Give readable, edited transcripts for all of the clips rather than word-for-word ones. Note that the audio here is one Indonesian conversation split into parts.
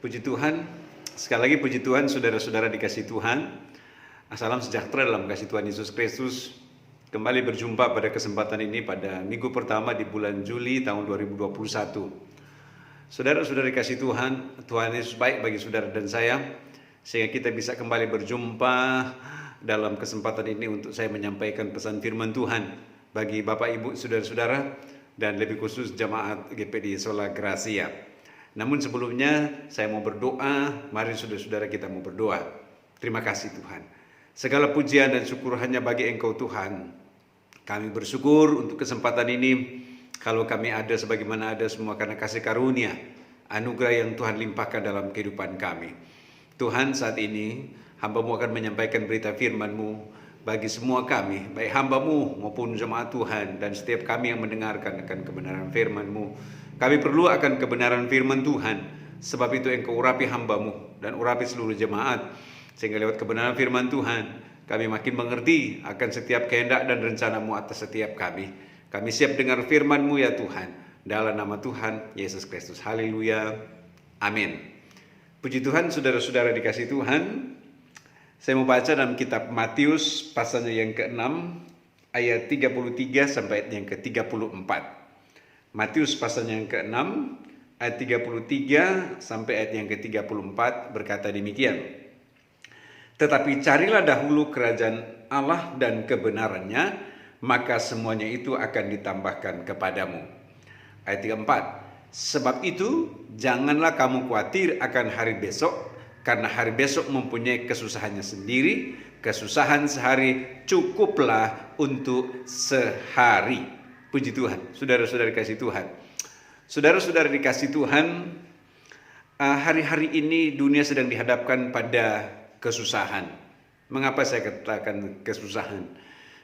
Puji Tuhan, sekali lagi puji Tuhan, saudara-saudara dikasih Tuhan. Salam sejahtera dalam kasih Tuhan Yesus Kristus. Kembali berjumpa pada kesempatan ini pada minggu pertama di bulan Juli tahun 2021. Saudara-saudara dikasih Tuhan, Tuhan Yesus baik bagi saudara dan saya, sehingga kita bisa kembali berjumpa dalam kesempatan ini untuk saya menyampaikan pesan firman Tuhan bagi Bapak Ibu, saudara-saudara, dan lebih khusus jemaat GPD Sola Gracia. Namun sebelumnya saya mau berdoa, mari saudara-saudara kita mau berdoa. Terima kasih Tuhan. Segala pujian dan syukur hanya bagi Engkau Tuhan. Kami bersyukur untuk kesempatan ini. Kalau kami ada sebagaimana ada semua karena kasih karunia, anugerah yang Tuhan limpahkan dalam kehidupan kami. Tuhan, saat ini hamba-Mu akan menyampaikan berita firman-Mu bagi semua kami, baik hamba-Mu maupun jemaat Tuhan, dan setiap kami yang mendengarkan akan kebenaran firman-Mu. Kami perlu akan kebenaran firman Tuhan, sebab itu Engkau urapi hamba-Mu dan urapi seluruh jemaat, sehingga lewat kebenaran firman Tuhan kami makin mengerti akan setiap kehendak dan rencana-Mu atas setiap kami. Kami siap dengar firman-Mu ya Tuhan, dalam nama Tuhan Yesus Kristus. Haleluya, amin. Puji Tuhan, saudara-saudara dikasih Tuhan. Saya mau baca dalam kitab Matius pasalnya yang ke-6 ayat 33 sampai ayat yang ke-34. Matius pasalnya yang ke-6 ayat 33 sampai ayat yang ke-34 berkata demikian. Tetapi carilah dahulu kerajaan Allah dan kebenarannya, maka semuanya itu akan ditambahkan kepadamu. Ayat 34. Sebab itu janganlah kamu khawatir akan hari besok, karena hari besok mempunyai kesusahannya sendiri. Kesusahan sehari cukuplah untuk sehari. Puji Tuhan, saudara-saudara dikasih Tuhan. Saudara-saudara dikasih Tuhan, hari-hari ini dunia sedang dihadapkan pada kesusahan. Mengapa saya katakan kesusahan?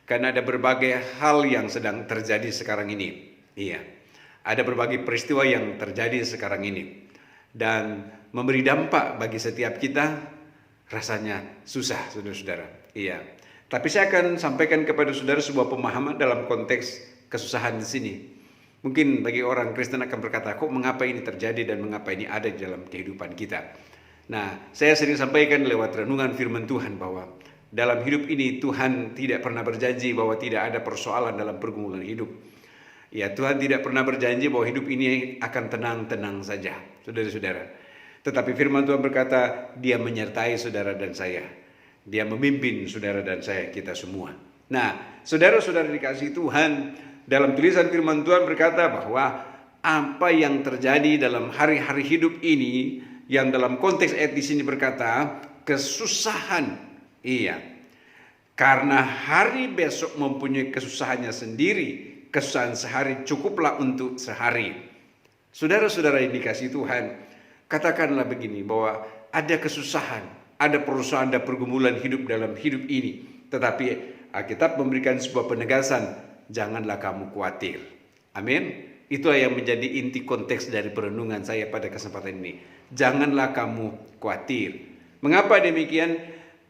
Karena ada berbagai hal yang sedang terjadi sekarang ini. Iya, ada berbagai peristiwa yang terjadi sekarang ini. Dan memberi dampak bagi setiap kita, rasanya susah, saudara-saudara. Iya, tapi saya akan sampaikan kepada saudara sebuah pemahaman dalam konteks kesusahan di sini. Mungkin bagi orang Kristen akan berkata, kok mengapa ini terjadi dan mengapa ini ada di dalam kehidupan kita. Nah, saya sering sampaikan lewat renungan firman Tuhan bahwa dalam hidup ini Tuhan tidak pernah berjanji bahwa tidak ada persoalan dalam pergumulan hidup. Ya, Tuhan tidak pernah berjanji bahwa hidup ini akan tenang-tenang saja, saudara-saudara. Tetapi firman Tuhan berkata, Dia menyertai saudara dan saya. Dia memimpin saudara dan saya, kita semua. Nah, saudara-saudara dikasih Tuhan, dalam tulisan firman Tuhan berkata bahwa apa yang terjadi dalam hari-hari hidup ini, yang dalam konteks ayat di sini berkata kesusahan. Iya. Karena hari besok mempunyai kesusahannya sendiri, kesusahan sehari cukuplah untuk sehari. Saudara-saudara yang dikasih Tuhan, katakanlah begini bahwa ada kesusahan, ada perusahaan, ada pergumulan hidup dalam hidup ini. Tetapi Alkitab memberikan sebuah penegasan, janganlah kamu khawatir. Amin. Itulah yang menjadi inti konteks dari perenungan saya pada kesempatan ini. Janganlah kamu khawatir. Mengapa demikian?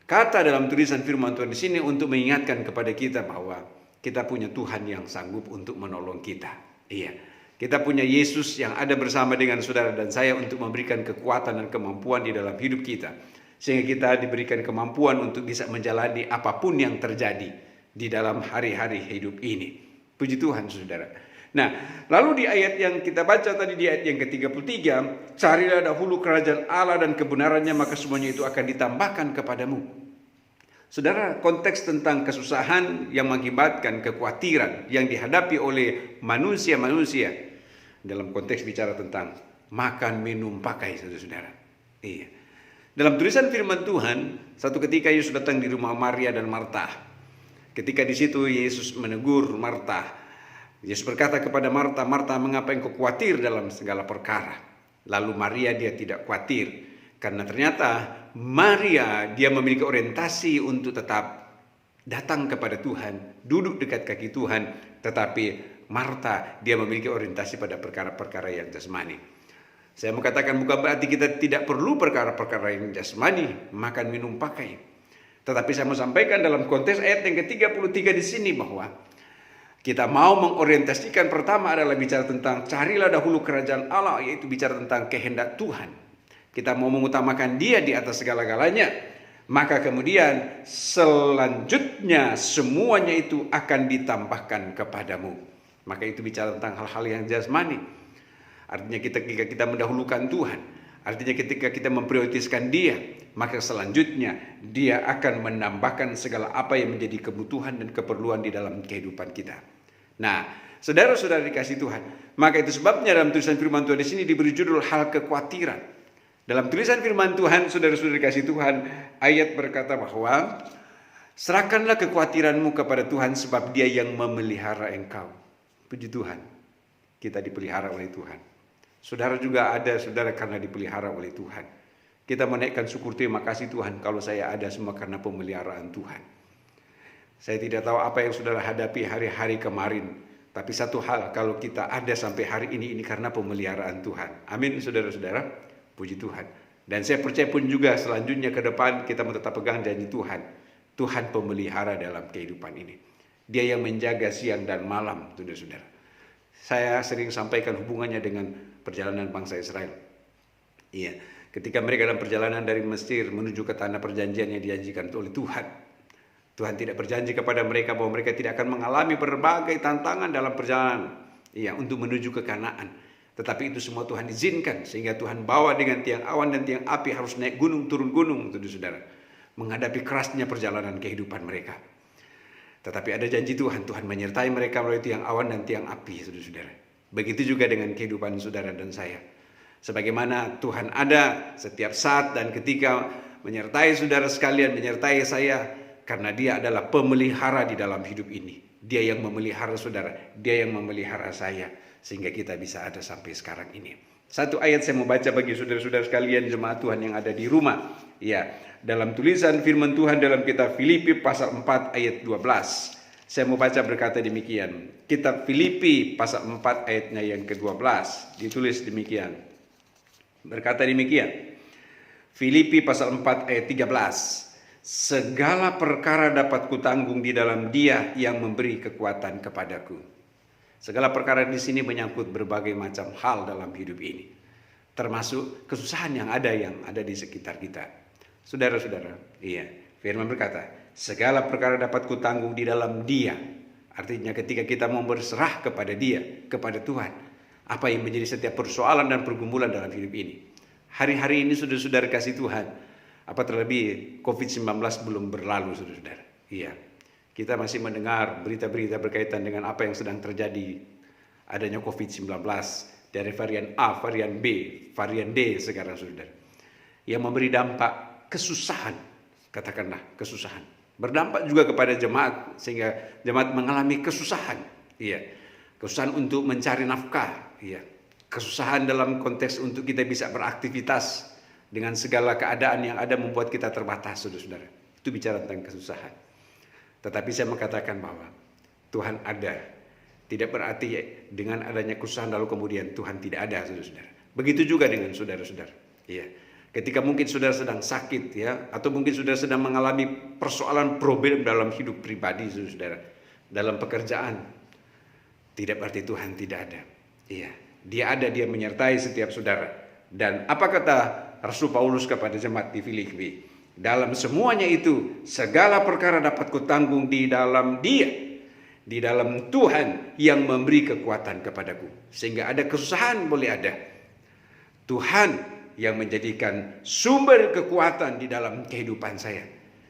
Kata dalam tulisan firman Tuhan di sini untuk mengingatkan kepada kita bahwa kita punya Tuhan yang sanggup untuk menolong kita. Iya. Kita punya Yesus yang ada bersama dengan saudara dan saya untuk memberikan kekuatan dan kemampuan di dalam hidup kita. Sehingga kita diberikan kemampuan untuk bisa menjalani apapun yang terjadi di dalam hari-hari hidup ini. Puji Tuhan, saudara. Nah, lalu di ayat yang kita baca tadi, di ayat yang ke-33, carilah dahulu kerajaan Allah dan kebenarannya, maka semuanya itu akan ditambahkan kepadamu. Saudara, konteks tentang kesusahan yang mengakibatkan kekhawatiran yang dihadapi oleh manusia-manusia, dalam konteks bicara tentang makan, minum, pakai, saudara-saudara. Iya. Dalam tulisan firman Tuhan, satu ketika Yesus datang di rumah Maria dan Marta. Ketika di situ Yesus menegur Marta. Yesus berkata kepada Marta, Marta, mengapa engkau khawatir dalam segala perkara? Lalu Maria dia tidak khawatir, karena ternyata Maria dia memiliki orientasi untuk tetap datang kepada Tuhan, duduk dekat kaki Tuhan. Tetapi Marta dia memiliki orientasi pada perkara-perkara yang jasmani. Saya mau katakan bukan berarti kita tidak perlu perkara-perkara yang jasmani, makan, minum, pakai. Tetapi saya mau sampaikan dalam konteks ayat yang ke-33 di sini bahwa kita mau mengorientasikan, pertama adalah bicara tentang carilah dahulu kerajaan Allah, yaitu bicara tentang kehendak Tuhan. kita mau mengutamakan Dia di atas segala-galanya, maka kemudian selanjutnya semuanya itu akan ditambahkan kepadamu. Maka itu bicara tentang hal-hal yang jasmani. Artinya ketika kita mendahulukan Tuhan, artinya ketika kita memprioritaskan Dia, maka selanjutnya Dia akan menambahkan segala apa yang menjadi kebutuhan dan keperluan di dalam kehidupan kita. Nah, saudara-saudara dikasih Tuhan, maka itu sebabnya dalam tulisan firman Tuhan di sini diberi judul hal kekhawatiran. Dalam tulisan firman Tuhan, saudara-saudara dikasih Tuhan, ayat berkata bahwa serahkanlah kekhawatiranmu kepada Tuhan sebab Dia yang memelihara engkau. Puji Tuhan, kita dipelihara oleh Tuhan. Saudara juga ada, saudara, karena dipelihara oleh Tuhan. Kita menaikkan syukur terima kasih Tuhan kalau saya ada semua karena pemeliharaan Tuhan. Saya tidak tahu apa yang saudara hadapi hari-hari kemarin, tapi satu hal, kalau kita ada sampai hari ini karena pemeliharaan Tuhan. Amin, saudara-saudara. Puji Tuhan. Dan saya percaya pun juga selanjutnya ke depan kita mau tetap pegang janji Tuhan. Tuhan pemelihara dalam kehidupan ini. Dia yang menjaga siang dan malam, saudara-saudara. Saya sering sampaikan hubungannya dengan perjalanan bangsa Israel. Iya, ketika mereka dalam perjalanan dari Mesir menuju ke tanah perjanjian yang dijanjikan oleh Tuhan. Tuhan tidak berjanji kepada mereka bahwa mereka tidak akan mengalami berbagai tantangan dalam perjalanan. Iya, untuk menuju ke Kanaan. Tetapi itu semua Tuhan izinkan sehingga Tuhan bawa dengan tiang awan dan tiang api harus naik gunung turun gunung, saudara, menghadapi kerasnya perjalanan kehidupan mereka. Tetapi ada janji Tuhan, Tuhan menyertai mereka melalui tiang awan dan tiang api, saudara. Begitu juga dengan kehidupan saudara dan saya. Sebagaimana Tuhan ada setiap saat dan ketika menyertai saudara sekalian, menyertai saya, karena Dia adalah pemelihara di dalam hidup ini. Dia yang memelihara saudara, Dia yang memelihara saya. Sehingga kita bisa ada sampai sekarang ini. Satu ayat saya mau baca bagi saudara-saudara sekalian jemaat Tuhan yang ada di rumah. Ya, dalam tulisan firman Tuhan dalam kitab Filipi pasal 4 ayat 12. Saya mau baca berkata demikian. Kitab Filipi pasal 4 ayatnya yang ke-12. Ditulis demikian. Berkata demikian. Filipi pasal 4 ayat 13. Segala perkara dapat kutanggung di dalam Dia yang memberi kekuatan kepadaku. Segala perkara di sini menyangkut berbagai macam hal dalam hidup ini. Termasuk kesusahan yang ada di sekitar kita. Saudara-saudara, iya, firman berkata, segala perkara dapat kutanggung di dalam Dia. Artinya ketika kita mau berserah kepada Dia, kepada Tuhan, apa yang menjadi setiap persoalan dan pergumulan dalam hidup ini. Hari-hari ini saudara-saudara kasih Tuhan, apa terlebih COVID-19 belum berlalu, saudara-saudara. Iya. Kita masih mendengar berita-berita berkaitan dengan apa yang sedang terjadi. Adanya COVID-19 dari varian A, varian B, varian D sekarang, saudara. Yang memberi dampak kesusahan, katakanlah kesusahan. Berdampak juga kepada jemaat sehingga jemaat mengalami kesusahan. Iya. Kesusahan untuk mencari nafkah, iya. Kesusahan dalam konteks untuk kita bisa beraktivitas dengan segala keadaan yang ada membuat kita terbatas, saudara-saudara. Itu bicara tentang kesusahan. Tetapi saya mengatakan bahwa Tuhan ada. Tidak berarti dengan adanya kesusahan lalu kemudian Tuhan tidak ada, saudara-saudara. Begitu juga dengan saudara-saudara. Iya. Ketika mungkin saudara sedang sakit, ya, atau mungkin saudara sedang mengalami persoalan problem dalam hidup pribadi, saudara-saudara, dalam pekerjaan, tidak berarti Tuhan tidak ada. Iya. Dia ada, Dia menyertai setiap saudara. Dan apa kata Rasul Paulus kepada jemaat di Filipi? Dalam semuanya itu, segala perkara dapat kutanggung di dalam Dia, di dalam Tuhan yang memberi kekuatan kepadaku. Sehingga ada kesusahan boleh ada. Tuhan yang menjadikan sumber kekuatan di dalam kehidupan saya.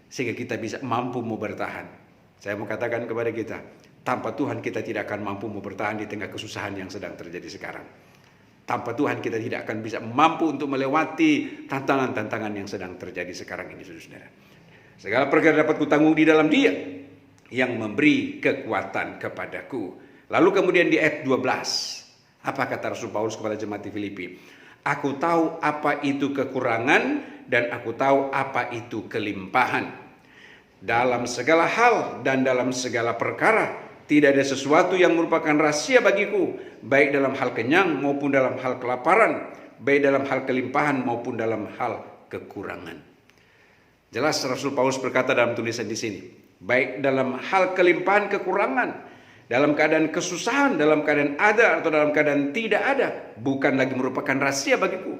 Sehingga kita bisa mampu mau bertahan. Saya mau katakan kepada kita, tanpa Tuhan kita tidak akan mampu mau bertahan di tengah kesusahan yang sedang terjadi sekarang. Tanpa Tuhan kita tidak akan bisa mampu untuk melewati tantangan-tantangan yang sedang terjadi sekarang ini, saudara-saudara. Segala perkara dapat kutanggung di dalam Dia yang memberi kekuatan kepadaku. Lalu kemudian di ayat 12, apa kata Rasul Paulus kepada jemaat di Filipi? Aku tahu apa itu kekurangan dan aku tahu apa itu kelimpahan. Dalam segala hal dan dalam segala perkara tidak ada sesuatu yang merupakan rahasia bagiku, baik dalam hal kenyang maupun dalam hal kelaparan, baik dalam hal kelimpahan maupun dalam hal kekurangan. Jelas Rasul Paulus berkata dalam tulisan di sini, baik dalam hal kelimpahan kekurangan, dalam keadaan kesusahan, dalam keadaan ada atau dalam keadaan tidak ada, bukan lagi merupakan rahasia bagiku.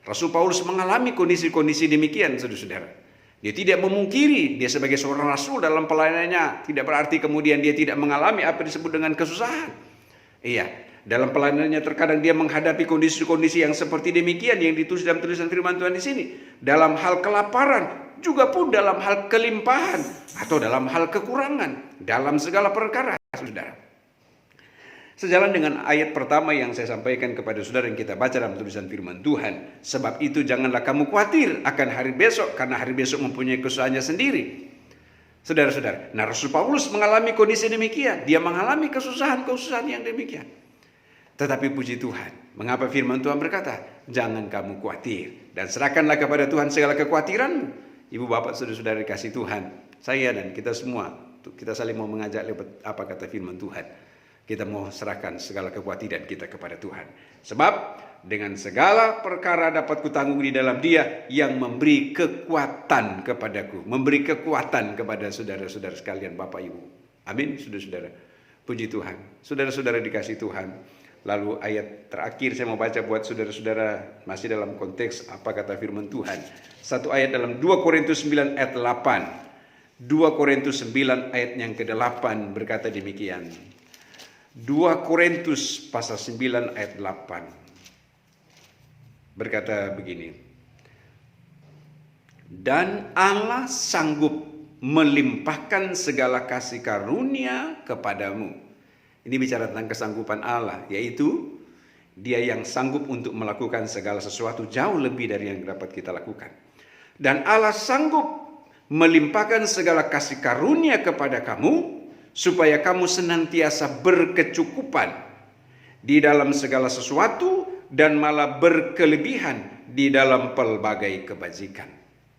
Rasul Paulus mengalami kondisi-kondisi demikian, saudara-saudara. Dia tidak memungkiri, dia sebagai seorang rasul dalam pelayanannya, tidak berarti kemudian dia tidak mengalami apa disebut dengan kesusahan. Iya, dalam pelayanannya terkadang dia menghadapi kondisi-kondisi yang seperti demikian yang ditulis dalam tulisan firman Tuhan di sini. Dalam hal kelaparan, juga pun dalam hal kelimpahan, atau dalam hal kekurangan, dalam segala perkara, saudara. Sejalan dengan ayat pertama yang saya sampaikan kepada saudara yang kita baca dalam tulisan firman Tuhan. Sebab itu janganlah kamu khawatir akan hari besok, karena hari besok mempunyai kesusahannya sendiri. Saudara-saudara, nah Rasul Paulus mengalami kondisi demikian. Dia mengalami kesusahan-kesusahan yang demikian. Tetapi puji Tuhan, mengapa firman Tuhan berkata, jangan kamu khawatir, dan serahkanlah kepada Tuhan segala kekhawatiranmu. Ibu bapak saudara-saudara dikasih Tuhan, saya dan kita semua, kita saling mau mengajak lewat apa kata firman Tuhan. Kita mau serahkan segala kekhawatiran kita kepada Tuhan. Sebab dengan segala perkara dapat kutanggung di dalam Dia yang memberi kekuatan kepadaku. Memberi kekuatan kepada saudara-saudara sekalian, Bapak Ibu. Amin, saudara-saudara. Puji Tuhan. Saudara-saudara dikasih Tuhan. Lalu ayat terakhir saya mau baca buat saudara-saudara masih dalam konteks apa kata firman Tuhan. Satu ayat dalam 2 Korintus 9 ayat 8. 2 Korintus 9 ayat yang ke-8 berkata demikian. 2 Korintus pasal 9 ayat 8 berkata begini. Dan Allah sanggup melimpahkan segala kasih karunia kepadamu. Ini bicara tentang kesanggupan Allah, yaitu Dia yang sanggup untuk melakukan segala sesuatu jauh lebih dari yang dapat kita lakukan. Dan Allah sanggup melimpahkan segala kasih karunia kepada kamu, supaya kamu senantiasa berkecukupan di dalam segala sesuatu dan malah berkelebihan di dalam pelbagai kebajikan.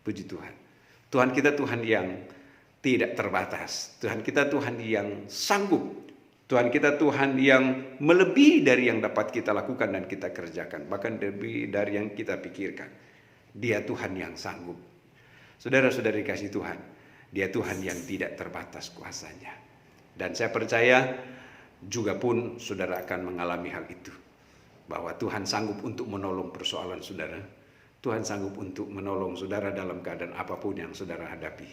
Puji Tuhan. Tuhan kita Tuhan yang tidak terbatas. Tuhan kita Tuhan yang sanggup. Tuhan kita Tuhan yang melebihi dari yang dapat kita lakukan dan kita kerjakan. Bahkan lebih dari yang kita pikirkan. Dia Tuhan yang sanggup. Saudara-saudari kasih Tuhan. Dia Tuhan yang tidak terbatas kuasanya. Dan saya percaya juga pun saudara akan mengalami hal itu. Bahwa Tuhan sanggup untuk menolong persoalan saudara. Tuhan sanggup untuk menolong saudara dalam keadaan apapun yang saudara hadapi.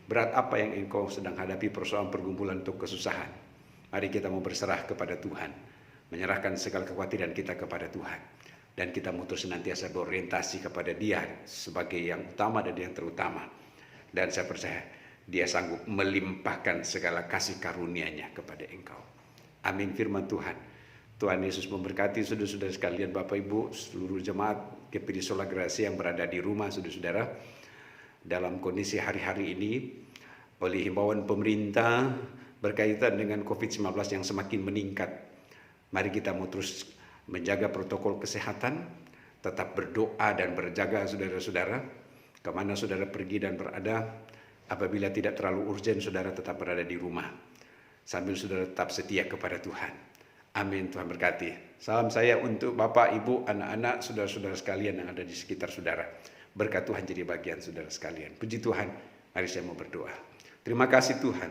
Berat apa yang engkau sedang hadapi, persoalan pergumulan atau kesusahan. Mari kita mau berserah kepada Tuhan. Menyerahkan segala kekhawatiran kita kepada Tuhan. Dan kita mau terus senantiasa berorientasi kepada Dia sebagai yang utama dan yang terutama. Dan saya percaya Dia sanggup melimpahkan segala kasih karunia-Nya kepada engkau. Amin firman Tuhan. Tuhan Yesus memberkati saudara-saudara sekalian, Bapak Ibu, seluruh jemaat GPD Sola Gracia yang berada di rumah saudara-saudara. Dalam kondisi hari-hari ini, oleh himbauan pemerintah berkaitan dengan COVID-19 yang semakin meningkat. Mari kita mau terus menjaga protokol kesehatan, tetap berdoa dan berjaga saudara-saudara. Kemana saudara pergi dan berada, apabila tidak terlalu urgen, saudara tetap berada di rumah. Sambil saudara tetap setia kepada Tuhan. Amin, Tuhan berkati. Salam saya untuk Bapak, Ibu, anak-anak, saudara-saudara sekalian yang ada di sekitar saudara. Berkat Tuhan jadi bagian saudara sekalian. Puji Tuhan, mari saya mau berdoa. Terima kasih Tuhan.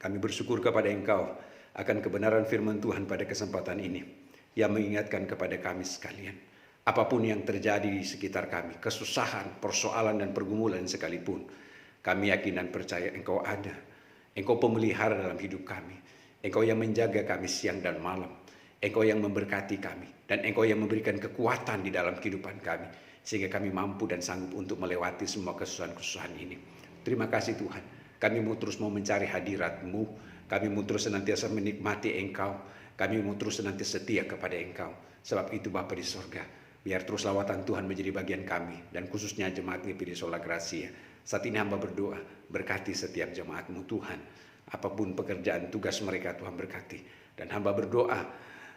Kami bersyukur kepada Engkau akan kebenaran firman Tuhan pada kesempatan ini. Yang mengingatkan kepada kami sekalian. Apapun yang terjadi di sekitar kami, kesusahan, persoalan dan pergumulan sekalipun, kami yakin dan percaya Engkau ada. Engkau pemelihara dalam hidup kami. Engkau yang menjaga kami siang dan malam. Engkau yang memberkati kami. Dan Engkau yang memberikan kekuatan di dalam kehidupan kami. Sehingga kami mampu dan sanggup untuk melewati semua kesusahan-kesusahan ini. Terima kasih Tuhan. Kami mau terus mencari hadirat-Mu. Kami mau terus senantiasa menikmati Engkau. Kami mau terus senantiasa setia kepada Engkau. Sebab itu Bapa di sorga. Biar terus lawatan Tuhan menjadi bagian kami. Dan khususnya jemaat GPD Sola Gracia. Saat ini hamba berdoa, berkati setiap jemaat-Mu Tuhan. Apapun pekerjaan tugas mereka Tuhan berkati. Dan hamba berdoa,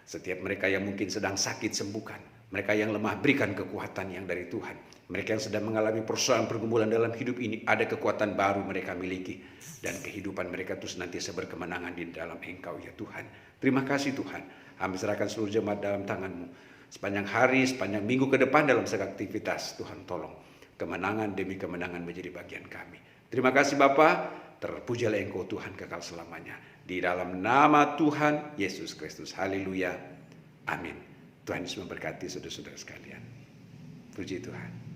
setiap mereka yang mungkin sedang sakit sembuhkan. Mereka yang lemah berikan kekuatan yang dari Tuhan. Mereka yang sedang mengalami persoalan pergumulan dalam hidup ini, ada kekuatan baru mereka miliki. Dan kehidupan mereka itu senantiasa berkemenangan di dalam Engkau ya Tuhan. Terima kasih Tuhan. Hamba serahkan seluruh jemaat dalam tangan-Mu. Sepanjang hari, sepanjang minggu ke depan dalam segala aktivitas, Tuhan tolong. Kemenangan demi kemenangan menjadi bagian kami. Terima kasih Bapa. Terpujilah Engkau Tuhan kekal selamanya. Di dalam nama Tuhan Yesus Kristus. Haleluya. Amin. Tuhan Yesus memberkati saudara-saudara sekalian. Puji Tuhan.